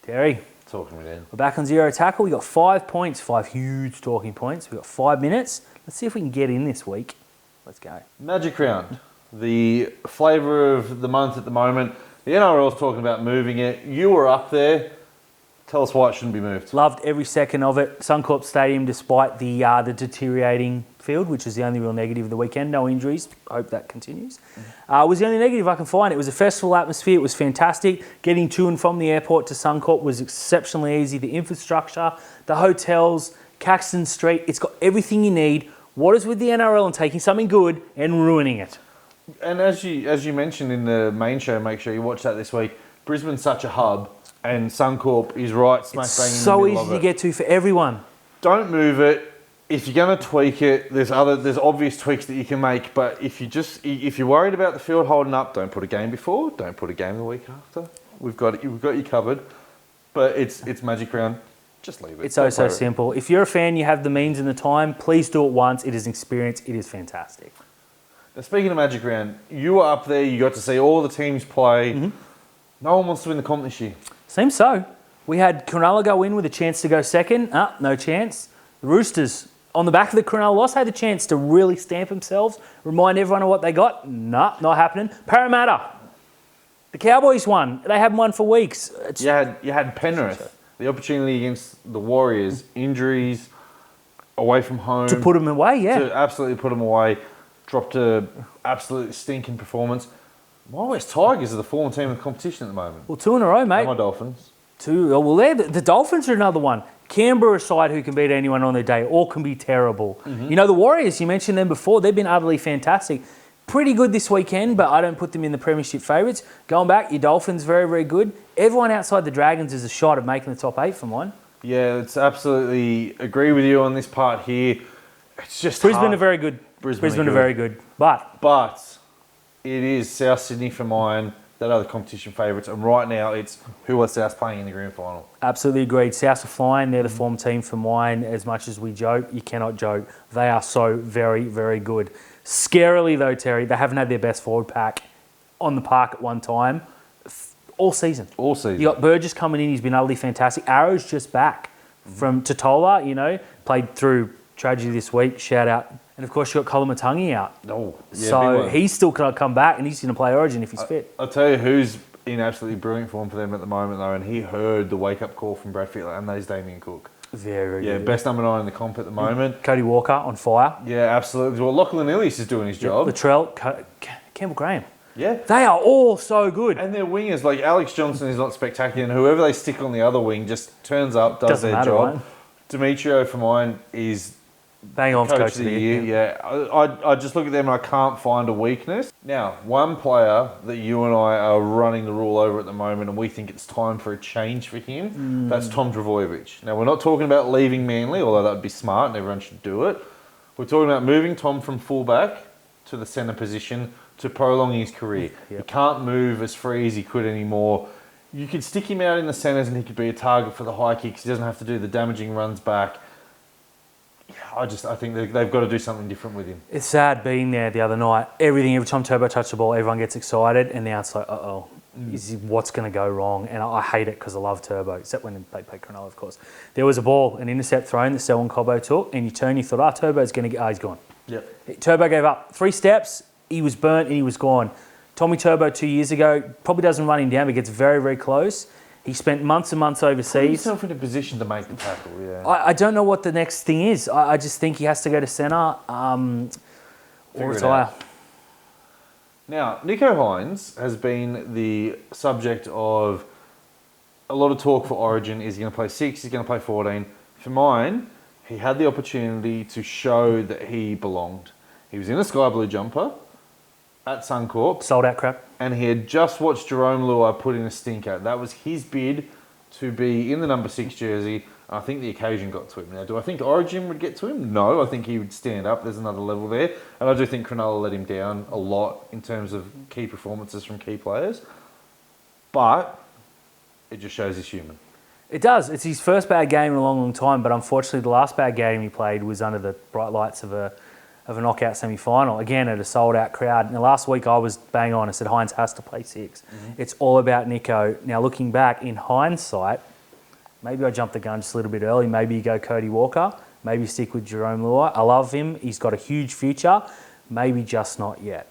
Terry, Talking me down. we're back on zero tackle. We got 5 points, 5 huge talking points. We got 5 minutes. Let's see if we can get in this week. Let's go. Magic round. The flavour of the month at the moment. The NRL's talking about moving it. You were up there. Tell us why it shouldn't be moved. Loved every second of it. Suncorp Stadium, despite the deteriorating field, which was the only real negative of the weekend. No injuries. Hope that continues. Was the only negative I can find. It was a festival atmosphere. It was fantastic. Getting to and from the airport to Suncorp was exceptionally easy. The infrastructure, the hotels, Caxton Street. It's got everything you need. What is with the NRL and taking something good and ruining it? And as you mentioned in the main show, make sure you watch that this week. Brisbane's such a hub, and Suncorp is right smack bang in the So middle of easy it. to get to for everyone. Don't move it. If you're going to tweak it, there's obvious tweaks that you can make. But if you're worried about the field holding up, don't put a game before. Don't put a game the week after. We've got you covered. But it's Magic Round. Just leave it. It's so simple. If you're a fan, you have the means and the time, please do it once. It is an experience. It is fantastic. Now, speaking of Magic Round, you were up there. You got to see all the teams play. Mm-hmm. No one wants to win the comp this year. Seems so. We had Cronulla go in with a chance to go second. No chance. The Roosters, on the back of the Cronulla loss, had a chance to really stamp themselves, remind everyone of what they got. Not happening. Parramatta, the Cowboys won. They haven't won for weeks. You had Penrith, the opportunity against the Warriors, injuries, away from home. To put them away, yeah. To absolutely put them away. Dropped a absolutely stinking performance. My West Tigers are the form team in the competition at the moment. Well, 2 in a row, mate. And my Dolphins. The Dolphins are another one. Canberra side who can beat anyone on their day or can be terrible. Mm-hmm. You know, the Warriors, you mentioned them before, they've been utterly fantastic. Pretty good this weekend, but I don't put them in the premiership favourites. Going back, your Dolphins, very, very good. Everyone outside the Dragons is a shot at making the top 8 for mine. Yeah, it's absolutely agree with you on this part here. It's just Brisbane hard. are very good. Brisbane are very good. But it is South Sydney for mine that are the competition favourites. And right now, it's who are South playing in the grand final. Absolutely agreed. South are flying. They're the form team for mine. As much as we joke, you cannot joke. They are so very, very good. Scarily, though, Terry, they haven't had their best forward pack on the park at one time all season. All season. You got Burgess coming in. He's been utterly fantastic. Arrow's just back from Totola, played through tragedy this week. Shout out. And, of course, you got Colin Matangi out. Oh, yeah, so he's still going to come back and he's going to play Origin if he's fit. I'll tell you who's in absolutely brilliant form for them at the moment, though, and he heard the wake-up call from Brad Fittler, and that is Damien Cook. Very good. Yeah, best number 9 in the comp at the moment. Cody Walker on fire. Yeah, absolutely. Well, Lachlan Ilias is doing his job. Latrell, Campbell Graham. Yeah. They are all so good. And their wingers, like Alex Johnson is not spectacular, and whoever they stick on the other wing just turns up, does their job. Right? Demetrio, for mine, is bang on coach of the year. Yeah, I just look at them and I can't find a weakness. Now, one player that you and I are running the rule over at the moment, and we think it's time for a change for him, that's Tom Trbojevic. Now, we're not talking about leaving Manly, although that would be smart and everyone should do it. We're talking about moving Tom from fullback to the centre position to prolong his career. Yep. He can't move as free as he could anymore. You could stick him out in the centres and he could be a target for the high kicks. He doesn't have to do the damaging runs back. I think they've got to do something different with him. It's sad being there the other night. Every time Turbo touched the ball, everyone gets excited, and now it's like, what's going to go wrong? And I hate it because I love Turbo, except when they play Cronulla, of course. There was a ball, an intercept thrown that Selwyn Cobbo took, and you thought, Turbo's going to get, he's gone. Yep. Turbo gave up 3 steps, he was burnt, and he was gone. Tommy Turbo 2 years ago probably doesn't run him down, but gets very, very close. He spent months and months overseas. Put himself in a position to make the tackle, yeah. I don't know what the next thing is. I just think he has to go to centre or retire. Now, Nicho Hynes has been the subject of a lot of talk for Origin. Is he going to play 6? He's going to play 14. For mine, he had the opportunity to show that he belonged. He was in a sky blue jumper at Suncorp. Sold out crap. And he had just watched Jerome Luai put in a stinker. That was his bid to be in the number 6 jersey. I think the occasion got to him. Now, do I think Origin would get to him? No, I think he would stand up. There's another level there. And I do think Cronulla let him down a lot in terms of key performances from key players. But it just shows he's human. It does. It's his first bad game in a long, long time. But unfortunately, the last bad game he played was under the bright lights of a of a knockout semi-final, again at a sold-out crowd. And the last week I was bang on. I said Hynes has to play 6. It's all about Nicho. Now looking back, in hindsight, maybe I jumped the gun just a little bit early. Maybe you go Cody Walker. Maybe stick with Jerome Luai. I love him. He's got a huge future. Maybe just not yet.